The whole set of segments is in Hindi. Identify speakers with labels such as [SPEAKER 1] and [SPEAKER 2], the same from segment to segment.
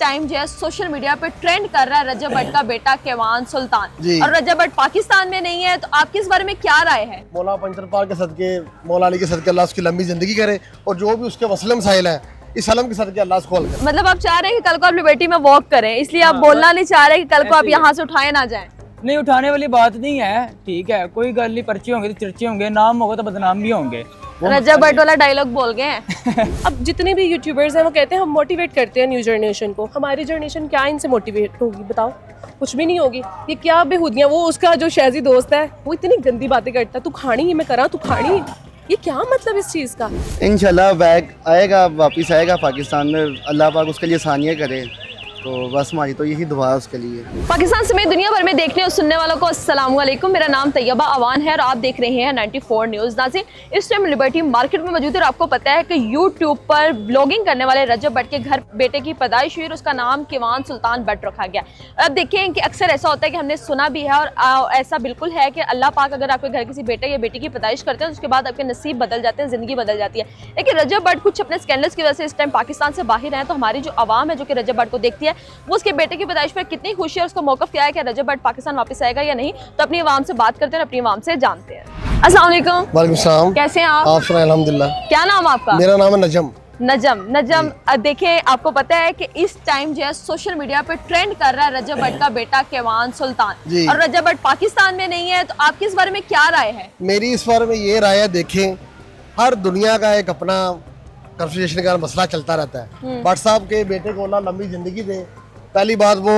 [SPEAKER 1] टाइम जो है सोशल मीडिया पे ट्रेंड कर रहा है रजब भट्ट का बेटा केवान सुल्तान, और रजब भट्ट पाकिस्तान में नहीं है, तो आपकी इस बारे में क्या राय है?
[SPEAKER 2] मौला पंचरपाल के सदके, मौला अली के सदके अल्लाह उसकी लंबी जिंदगी करे, और जो भी उसके मसले मसाइल है इस अलम के सदके अल्लाह उसको हल करे।
[SPEAKER 1] मतलब आप चाह रहे हैं कि कल को आप लिबर्टी में वॉक करें, इसलिए आप बोलना नहीं चाह रहे कि कल को आप यहाँ से उठाए ना जाए?
[SPEAKER 3] नहीं, उठाने वाली बात नहीं है, ठीक है, कोई गल नहीं, पर्चे होंगे तो चर्चे होंगे, नाम होगा तो बदनाम भी होंगे।
[SPEAKER 1] रजब भट्ट वाला डायलॉग बोल गए हैं।
[SPEAKER 4] अब जितने भी यूट्यूबर्स हैं वो कहते हैं हम मोटिवेट करते हैं न्यू जनरेशन को। हमारी जनरेशन क्या इनसे मोटिवेट होगी बताओ? कुछ भी नहीं होगी। ये क्या बेहूदियाँ, वो उसका जो शहजी दोस्त है वो इतनी गंदी बातें करता है, तू खानी है मैं करा, तू खानी, ये क्या मतलब इस चीज़ का?
[SPEAKER 5] इंशाल्लाह बैक आएगा, वापस आएगा पाकिस्तान में, अल्लाह पाक उसके लिए आसानियाँ करे, तो बस हमारी तो यही दुआ है उसके लिए।
[SPEAKER 1] पाकिस्तान समेत दुनिया भर में देखने और सुनने वालों को अस्सलाम वालेकुम, मेरा नाम तैयबा अवान है और आप देख रहे हैं 94 न्यूज़। नाज़रीन, इस टाइम लिबर्टी मार्केट में मौजूद है और आपको पता है कि यूट्यूब पर व्लॉगिंग करने वाले रजब भट्ट के घर बेटे की पैदाइश हुई और उसका नाम केवान सुल्तान भट्ट रखा गया। अब देखें कि अक्सर ऐसा होता है कि हमने सुना भी है और ऐसा बिल्कुल है कि अल्लाह पाक अगर आपके घर किसी बेटे या बेटी की पैदाइश करते हैं तो उसके बाद आपके नसीब बदल जाते हैं, ज़िंदगी बदल जाती है। लेकिन रजब भट्ट कुछ अपने स्कैंडल्स की वजह से इस टाइम पाकिस्तान से बाहर है, तो हमारी जो आवाम है जो कि रजब भट्ट को देखती है वो उसके बेटे की पैदाइश पर कितनी खुशी है, उसका मौक़िफ़ क्या है कि रजब भट्ट पाकिस्तान वापस आएगा या नहीं, तो अपनी आवाम से बात करते हैं, अपनी आवाम से जानते हैं। अस्सलाम वालेकुम।
[SPEAKER 2] वालेकुम सलाम।
[SPEAKER 1] कैसे हैं आप?
[SPEAKER 2] आप सुनाएं? अल्हम्दुलिल्लाह।
[SPEAKER 1] क्या नाम आपका?
[SPEAKER 2] मेरा नाम है नजम।
[SPEAKER 1] नजम देखें, आपको पता है कि इस टाइम जो है सोशल मीडिया पे ट्रेंड कर रहा है रजब भट्ट का बेटा केवान सुल्तान, और रजब भट्ट पाकिस्तान में नहीं है, तो आपकी इस बारे में क्या राय है?
[SPEAKER 2] मेरी इस बारे में ये राय है, देखें हर दुनिया का एक अपना कन्फ्यूजन का मसला चलता रहता है। भट्ट साहब के बेटे को अल्लाह लंबी जिंदगी दे। पहली बात, वो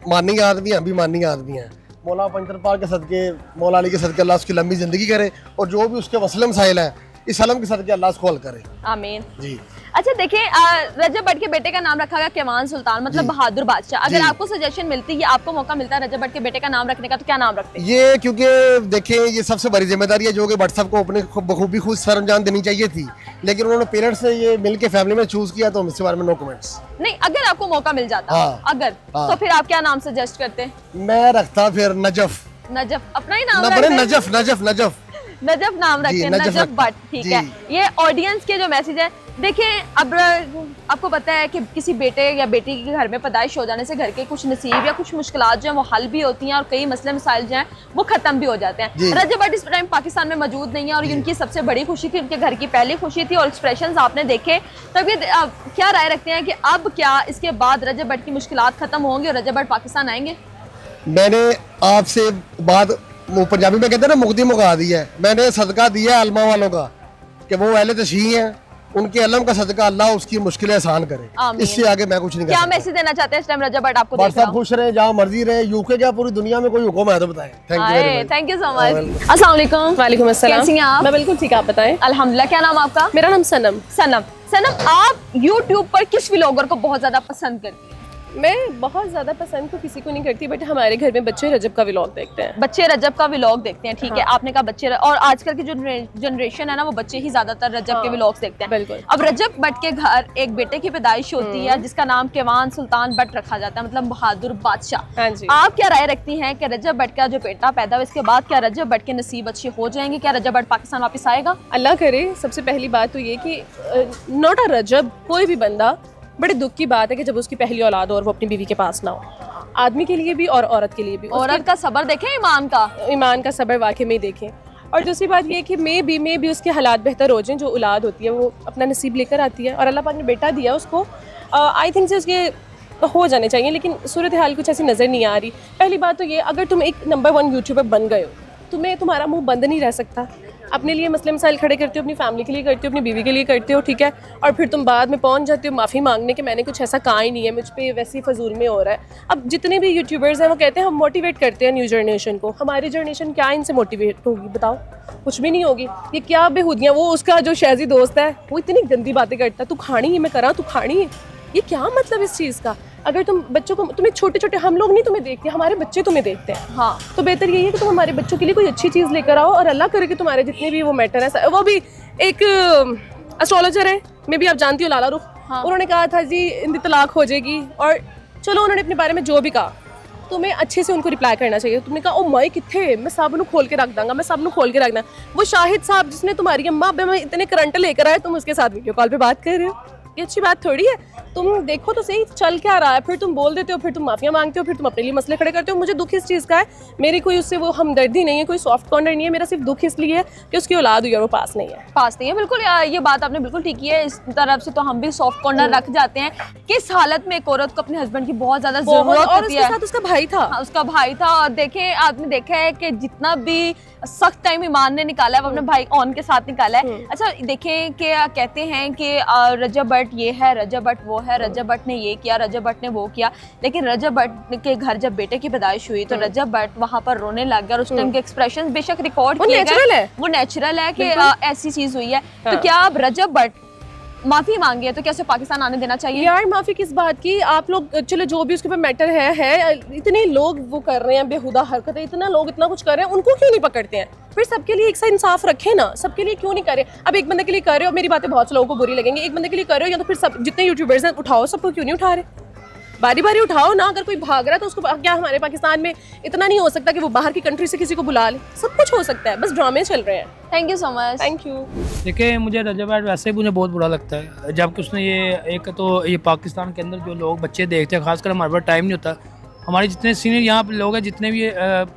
[SPEAKER 2] मानी आदमी है, हम भी मानी आदमी हैं। मौला पंचरपाल के सदके, मौला अली के सदके अल्लाह उसकी लंबी जिंदगी करे, और जो भी उसके मसले मसाइल है इस अलम के सदके अल्लाह उसको हल करे।
[SPEAKER 1] आमीन
[SPEAKER 2] जी।
[SPEAKER 1] अच्छा देखें, रजब भट्ट के बेटे का नाम रखा गया केवान सुल्तान, मतलब बहादुर बादशाह। अगर आपको सजेशन मिलती है, आपको मौका मिलता है रजब भट्ट के बेटे का नाम रखने का, तो क्या नाम रखते हैं?
[SPEAKER 2] ये क्योंकि देखें ये सबसे बड़ी जिम्मेदारी है जो कि भट्ट साहब को अपने बखूबी खुद सरंजाम देनी चाहिए थी, लेकिन उन्होंने पेरेंट्स ने ये मिल के फैमिली में चूज किया, तो इसके बारे में नो कमेंट्स।
[SPEAKER 1] नहीं, अगर आपको मौका मिल जाता तो फिर आप क्या नाम सजेस्ट करते?
[SPEAKER 2] मैं रखता फिर नजफ।
[SPEAKER 1] अपना ही नाम नजफ नाम रखते हैं, नजफ भट्ट, ठीक है। ये ऑडियंस के जो मैसेज है, देखें अब आपको पता है कि किसी बेटे या बेटी के घर में पैदाइश हो जाने से घर के कुछ नसीब या कुछ मुश्किलात जो है वो हल भी होती हैं और कई मसले मसाइल जो हैं वो खत्म भी हो जाते हैं। रजब भट्ट इस टाइम पाकिस्तान में मौजूद नहीं है और उनकी सबसे बड़ी खुशी थी, उनके घर की पहली खुशी थी, और एक्सप्रेशन आपने देखे। तब ये क्या राय रखते हैं कि अब क्या इसके बाद रजब भट्ट की मुश्किलात खत्म होंगी और रजब भट्ट पाकिस्तान आएंगे?
[SPEAKER 2] मैंने आपसे बात पंजाबी में कहते हैं ना, मुक्ति मुका दी है। मैंने सदका दिया अलमा वालों का कि वो अहले तशहीह हैं, उनके अलम का सदका अल्लाह उसकी मुश्किलें आसान करे, इससे आगे मैं कुछ नहीं। क्या
[SPEAKER 1] मैसेज देना चाहते हैं इस टाइम रजब भट्ट आपको?
[SPEAKER 2] भट्ट साहब खुश रहे, जहाँ मर्जी रहे, यूके क्या पूरी दुनिया में कोई हुक्म है तो बताएं।
[SPEAKER 1] Thank you so much. अस्सलाम वालेकुम।
[SPEAKER 4] वालेकुम अस्सलाम।
[SPEAKER 1] कैसी हैं आप?
[SPEAKER 4] मैं बिल्कुल ठीक, आप बताएं?
[SPEAKER 1] अल्हम्दुलिल्लाह। क्या नाम आपका?
[SPEAKER 4] मेरा नाम सनम।
[SPEAKER 1] आप यूट्यूब पर किस व्लॉगर को बहुत ज्यादा पसंद करती हैं?
[SPEAKER 4] मैं बहुत ज़्यादा पसंद तो किसी को नहीं करती, बट हमारे घर में बच्चे रजब का व्लॉग देखते हैं।
[SPEAKER 1] बच्चे रजब का व्लॉग देखते हैं, ठीक है। आपने कहा बच्चे, और आजकल की जो जनरेशन है ना वो बच्चे ही ज्यादातर रजब के व्लॉग्स देखते हैं।
[SPEAKER 4] बिल्कुल।
[SPEAKER 1] अब रजब भट्ट के घर एक बेटे की पैदाइश होती है जिसका नाम केवान सुल्तान भट्ट रखा जाता है, मतलब बहादुर बादशाह।
[SPEAKER 4] हाँ जी।
[SPEAKER 1] आप क्या राय रखती हैं कि रजब भट्ट का जो बेटा पैदा हुआ इसके बाद क्या रजब भट्ट के नसीब अच्छे हो जाएंगे? क्या रजब भट्ट पाकिस्तान वापस आएगा?
[SPEAKER 4] अल्लाह करे। सबसे पहली बात तो ये कि नॉट अ रजब, कोई भी बंदा, बड़े दुख की बात है कि जब उसकी पहली औलाद हो और वो अपनी बीवी के पास ना हो। आदमी के लिए भी और औरत के लिए भी।
[SPEAKER 1] औरत का सब्र देखें, ईमान का
[SPEAKER 4] सब्र वाकई में देखें। और दूसरी बात ये कि मे भी उसके हालात बेहतर हो जाएं, जो औलाद होती है वो अपना नसीब लेकर आती है, और अल्लाह पाक ने बेटा दिया उसको, आई थिंक से उसके हो जाने चाहिए, लेकिन सूरत हाल कुछ ऐसी नज़र नहीं आ रही। पहली बात तो ये, अगर तुम एक नंबर 1 यूट्यूबर बन गए हो, तुम्हारा मुँह बंद नहीं रह सकता। अपने लिए मसले मसाइल खड़े करते हो, अपनी फैमिली के लिए करते हो, अपनी बीवी के लिए करते हो, ठीक है, और फिर तुम बाद में पहुंच जाते हो माफ़ी मांगने के मैंने कुछ ऐसा कहा ही नहीं है, मुझ पे वैसे ही फजूल में हो रहा है। अब जितने भी यूट्यूबर्स हैं वो कहते हैं हम मोटिवेट करते हैं न्यू जनरेशन को। हमारी जनरेशन क्या इनसे मोटिवेट होगी बताओ? कुछ भी नहीं होगी। ये क्या बेहूदियाँ, वो उसका जो शहजी दोस्त है वो इतनी गंदी बातें करता है, तू खानी है मैं करा, तू खानी है, ये क्या मतलब इस चीज़ का? अगर तुम बच्चों को, तुम्हें छोटे छोटे, हम लोग नहीं तुम्हें देखते, हमारे बच्चे तुम्हें देखते हैं। हाँ, तो बेहतर यही है कि तुम हमारे बच्चों के लिए कोई अच्छी चीज़ लेकर आओ, और अल्लाह करे कि तुम्हारे जितने भी वो मैटर है, वो भी एक एस्ट्रोलॉजर है, मे भी आप जानती हो, लाला रुख। उन्होंने कहा था जी हिंदी तलाक हो जाएगी, और चलो उन्होंने अपने बारे में जो भी कहा, तुम्हें अच्छे से उनको रिप्लाई करना चाहिए। तुमने कहा ओ माई किथे, मैं सब खोल के रख दूंगा, वो शाहिद साहब जिसने तुम्हारी अम्मा अब्बे में इतने करंट लेकर आए, तुम उसके साथ वीडियो कॉल पे बात कर रहे हो। ये अच्छी बात थोड़ी है। तुम देखो तो सही चल क्या रहा है, फिर तुम बोल देते हो, फिर तुम माफिया मांगते हो, फिर तुम अपने लिए मसले खड़े करते हो। मुझे दुख इस चीज़ का है, मेरी कोई उससे वो हमदर्दी नहीं है, कोई सॉफ्ट कॉर्नर नहीं है, मेरा सिर्फ दुख इसलिए है कि उसकी औलाद हुई और वो पास नहीं है।
[SPEAKER 1] पास नहीं है, बिल्कुल ये बात आपने बिल्कुल ठीक की है। इस तरफ से तो हम भी सॉफ्ट कॉर्नर रख जाते हैं। किस हालत में एक औरत को अपने हस्बैंड की बहुत ज्यादा जरूरत
[SPEAKER 4] और
[SPEAKER 1] होती
[SPEAKER 4] उसके
[SPEAKER 1] है।
[SPEAKER 4] साथ उसका भाई था।
[SPEAKER 1] हाँ, उसका भाई था। और देखें, आपने देखा है कि जितना भी सख्त टाइम ईमान ने निकाला है वो अपने भाई ऑन के साथ निकाला है। अच्छा देखें कि कहते हैं कि रजब भट्ट ये है, रजब भट्ट वो है, रजब भट्ट ने ये किया, रजब भट्ट ने वो किया। लेकिन रजब भट्ट के घर जब बेटे की पैदाइश हुई तो रजब भट्ट वहां पर रोने लग गया और उस टाइम के एक्सप्रेशन बेशक रिकॉर्ड किए गए, वो नेचुरल है कि ऐसी चीज हुई है। तो क्या अब रजब भट्ट माफी मांगी है तो क्या उसे पाकिस्तान आने देना चाहिए?
[SPEAKER 4] यार माफी किस बात की? आप लोग चलो जो भी उसके ऊपर मैटर है, इतने लोग वो कर रहे हैं बेहुदा हरकतें, इतना लोग इतना कुछ कर रहे हैं, उनको क्यों नहीं पकड़ते हैं? फिर सबके लिए एक सा इंसाफ रखे ना, सबके लिए क्यों नहीं कर रहे? अब एक बंदे के लिए कर रहे हो, मेरी बातें बहुत से लोगों को बुरी लगेंगी, एक बंदे के लिए कर रहे हो, या तो फिर सब जितने यूट्यूबर्स हैं उठाओ, सबको क्यों नहीं उठा रहे? बारी बारी उठाओ ना। अगर कोई भाग रहा है तो उसको क्या हमारे पाकिस्तान में इतना नहीं हो सकता कि वो बाहर की कंट्री से किसी को बुला ले? सब कुछ हो सकता है, बस ड्रामे चल रहे हैं।
[SPEAKER 1] Thank you so much.
[SPEAKER 4] Thank you.
[SPEAKER 3] देखिए मुझे रजब भट्ट वैसे ही मुझे बहुत बुरा लगता है, जबकि उसने ये एक तो ये पाकिस्तान के अंदर जो लोग बच्चे देखते हैं, खासकर हमारे पास टाइम नहीं होता। हमारे जितने सीनियर यहाँ पे लोग हैं, जितने भी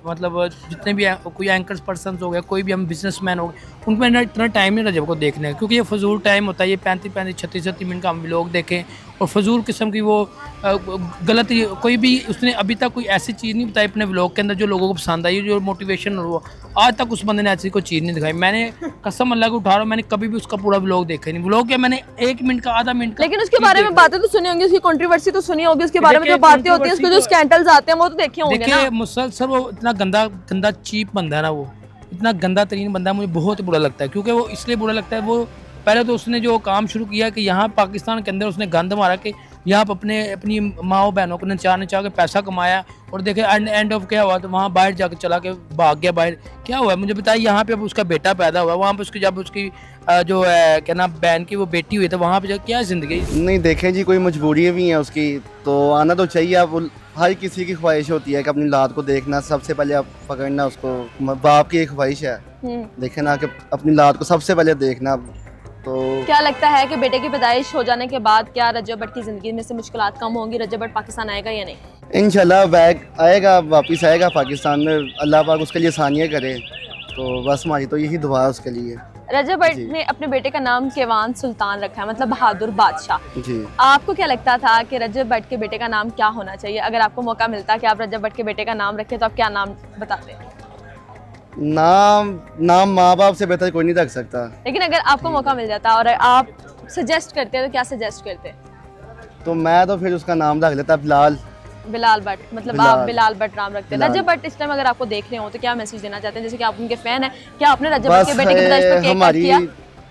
[SPEAKER 3] मतलब जितने भी कोई एंकर्स पर्सन हो गए, कोई भी हम बिजनेसमैन हो गए, उनमें इतना टाइम नहीं रजब को देखने का, क्योंकि ये फजूल टाइम होता है। ये 35-35 36 मिनट का हम लोग देखें और फजूल किस्म की वो गलत कोई भी उसने अभी तक कोई ऐसी चीज़ नहीं बताई अपने व्लॉग के अंदर जो लोगों को पसंद आई, जो मोटिवेशन हो। आज तक उस बंदे ने ऐसी कोई चीज़ नहीं दिखाई। मैंने कसम अल्लाह को उठा रहा हूँ, मैंने कभी भी उसका पूरा व्लॉग देखा नहीं। व्लॉग क्या मैंने 1 मिनट का, आधा मिनट का,
[SPEAKER 1] लेकिन उसके बारे में बातें तो सुनी होंगी, उसकी कंट्रोवर्सी तो सुनी होगी, उसके बारे में जो बातें होती है, उसके जो स्कैंडल्स आते हैं वो तो देखे होंगे ना।
[SPEAKER 3] देखिए मुसलसल वो इतना गंदा चीप बंदा है ना, वो इतना गंदा तरीन बंदा है, मुझे बहुत बुरा लगता है। क्योंकि वो इसलिए बुरा लगता है, वो पहले तो उसने जो काम शुरू किया कि यहाँ पाकिस्तान के अंदर उसने गंद मारा कि यहाँ पर अपनी माओ बहनों को नचा के पैसा कमाया, और देखे एंड ऑफ क्या हुआ, तो वहाँ बाहर जाकर चला के भाग गया बाहर। क्या हुआ मुझे बताइए? यहाँ पे अब उसका बेटा पैदा हुआ, वहाँ पे उसकी जब उसकी जो है क्या नाम बहन की वो बेटी हुई, तो वहाँ पे क्या ज़िंदगी
[SPEAKER 5] नहीं देखें जी, कोई मजबूरी भी है उसकी, तो आना तो चाहिए। अब हर किसी की ख्वाहिश होती है कि अपनी औलाद को देखना, सबसे पहले आप पकड़ना उसको, बाप की एक ख्वाहिश है देखे ना कि अपनी औलाद को सबसे पहले देखना। तो
[SPEAKER 1] क्या लगता है कि बेटे की पैदाइश हो जाने के बाद क्या रजब भट्ट की जिंदगी में से मुश्किलात कम होंगी? रजब भट्ट पाकिस्तान आएगा या नहीं?
[SPEAKER 5] इंशाल्लाह बैग आएगा, वापस आएगा पाकिस्तान में, अल्लाह पाक उसके लिए आसानियाँ करे। तो बस हमारी तो यही दुआ है उसके लिए।
[SPEAKER 1] रजब भट्ट ने अपने बेटे का नाम केवान सुल्तान रखा है, मतलब बहादुर बादशाह।
[SPEAKER 5] जी
[SPEAKER 1] आपको क्या लगता था कि रजब भट्ट के बेटे का नाम क्या होना चाहिए? अगर आपको मौका मिलता कि आप रजब भट्ट के बेटे का नाम रखें तो आप क्या नाम बताते?
[SPEAKER 5] नाम माँ बाप से बेहतर कोई नहीं रख सकता।
[SPEAKER 1] लेकिन अगर आपको मौका मिल जाता और आप सजेस्ट करते तो क्या सजेस्ट करते?
[SPEAKER 5] तो मैं तो फिर उसका नाम रख लेता
[SPEAKER 1] बिलाल भट्ट, मतलब आप बिलाल भट्ट नाम रखते हैं। रजब भट्ट इस टाइम अगर आपको देख रहे हो तो क्या मैसेज देना चाहते हैं? जैसे कि आप उनके फैन हैं, क्या आपने रजब भट्ट के बेटे की पैदाइश पर केक कट किया?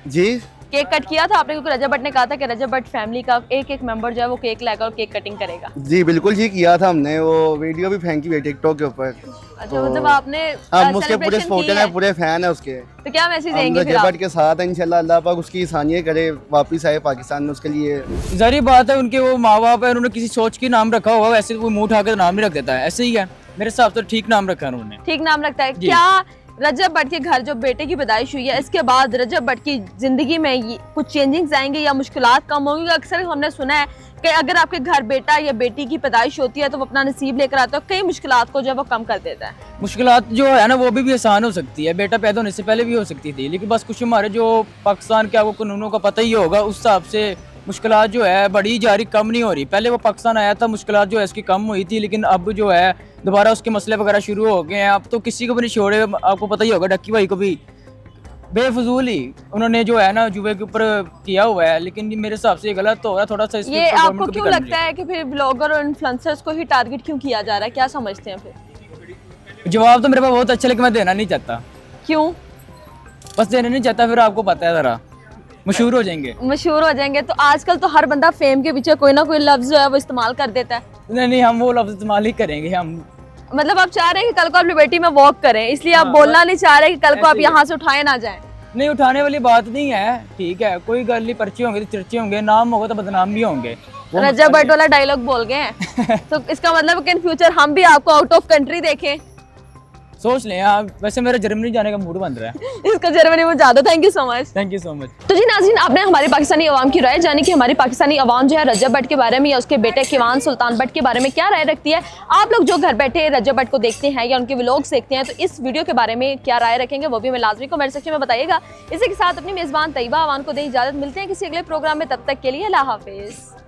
[SPEAKER 5] जी
[SPEAKER 1] केक कट किया था आपने? क्योंकि रजब भट्ट ने कहा था कि रजब भट्ट फैमिली का एक मेंबर जो है वो केक लाएगा और केक कटिंग करेगा।
[SPEAKER 5] जी बिल्कुल जी किया था हमने, वो वीडियो भी फेंकी हुई टिकटॉक के ऊपर।
[SPEAKER 1] अच्छा, मतलब आपने
[SPEAKER 5] हम उसके पूरे सपोर्टर हैं, पूरे फैन हैं उसके।
[SPEAKER 1] तो क्या मैसेज देंगे फिर
[SPEAKER 5] रजब
[SPEAKER 1] आप?
[SPEAKER 5] भट्ट के साथ है, इंशाल्लाह अल्लाह पाक उसकी आसानियाँ करे, वापस आए पाकिस्तान में। उसके लिए
[SPEAKER 3] जारी बात है, उनके वो माँ बाप है, उन्होंने किसी सोच के नाम रखा होगा, वैसे वो मुँह उठा के नाम ही रख देता है, ऐसे ही है मेरे हिसाब से। ठीक नाम रखा है उन्होंने,
[SPEAKER 1] ठीक नाम रखता है। क्या रजब भट्ट के घर जो बेटे की पैदाइश हुई है इसके बाद रजब भट्ट की जिंदगी में कुछ चेंजिंग्स आएंगे या मुश्किलात कम होंगी? अक्सर हमने सुना है कि अगर आपके घर बेटा या बेटी की पैदाइश होती है तो वो अपना नसीब लेकर आता है, कई मुश्किलात को जो है वो कम कर देता है।
[SPEAKER 3] मुश्किलात जो है ना वो भी आसान हो सकती है, बेटा पैदा होने से पहले भी हो सकती थी, लेकिन बस कुछ हमारे जो पाकिस्तान के आपको कानूनों का पता ही होगा, उस हिसाब से मुश्किलात जो है बड़ी जा रही, कम नहीं हो रही। पहले वो पाकिस्तान आया था, मुश्किलात जो है इसकी कम हुई थी, लेकिन अब जो है दोबारा उसके मसले वगैरह शुरू हो गए हैं। अब तो किसी को भी नहीं छोड़े, आपको पता ही होगा डक्की भाई को भी बेफजूल ही उन्होंने जो है ना जुए के ऊपर किया हुआ है, लेकिन मेरे हिसाब से ये गलत तो हो रहा है थोड़ा सा।
[SPEAKER 1] ये आपको क्यों लगता है कि फिर ब्लॉगर और इन्फ्लुएंसर्स को ही टारगेट क्यों किया जा रहा है? क्या समझते हैं फिर?
[SPEAKER 3] जवाब तो मेरे पास बहुत अच्छा, लेकिन मैं देना नहीं चाहता।
[SPEAKER 1] क्यों?
[SPEAKER 3] बस देना नहीं चाहता, फिर आपको पता है ज़रा मशहूर हो जाएंगे।
[SPEAKER 1] मशहूर हो जाएंगे तो आजकल तो हर बंदा फेम के पीछे कोई ना कोई लफ्ज जो है वो इस्तेमाल कर देता है।
[SPEAKER 3] नहीं, हम वो लफ्ज इस्तेमाल ही करेंगे। हम
[SPEAKER 1] मतलब आप चाह रहे हैं कि कल को आप लिबर्टी में वॉक करें, इसलिए आप बोलना नहीं चाह रहे कि कल को आप यहाँ से उठाए ना जाएं?
[SPEAKER 3] नहीं, उठाने वाली बात नहीं है, ठीक है, कोई गल नहीं, पर्चे होंगे तो चर्चे होंगे, नाम होगा तो बदनाम भी होंगे।
[SPEAKER 1] रजब भट्ट वाला डायलॉग बोल गए हैं तो इसका मतलब कि इन फ्यूचर हम भी आपको आउट ऑफ कंट्री देखें?
[SPEAKER 6] सोच लें यार, वैसे मेरा जर्मनी जाने का मूड बन रहा है।
[SPEAKER 1] इसका जर्मनी में ज़्यादा। Thank you so much.
[SPEAKER 6] Thank you so much.
[SPEAKER 1] तो जी नाज़रीन, आपने हमारी पाकिस्तानी अवाम की राय जानी कि हमारी पाकिस्तानी अवाम जो है रजब भट्ट के बारे में या उसके बेटे किवान सुल्तान भट्ट के बारे में क्या राय रखती है। आप लोग जो घर बैठे रजब भट्ट को देखते हैं या उनके व्लॉग्स देखते हैं, तो इस वीडियो के बारे में क्या राय रखेंगे वो भी हमें लाजमी कमेंट सेक्शन में बताइएगा। इसी के साथ अपनी मेज़बान तैयबा अवान को दें इजाज़त। मिलते हैं किसी अगले प्रोग्राम में, तब तक के लिए अल्लाह हाफिज़।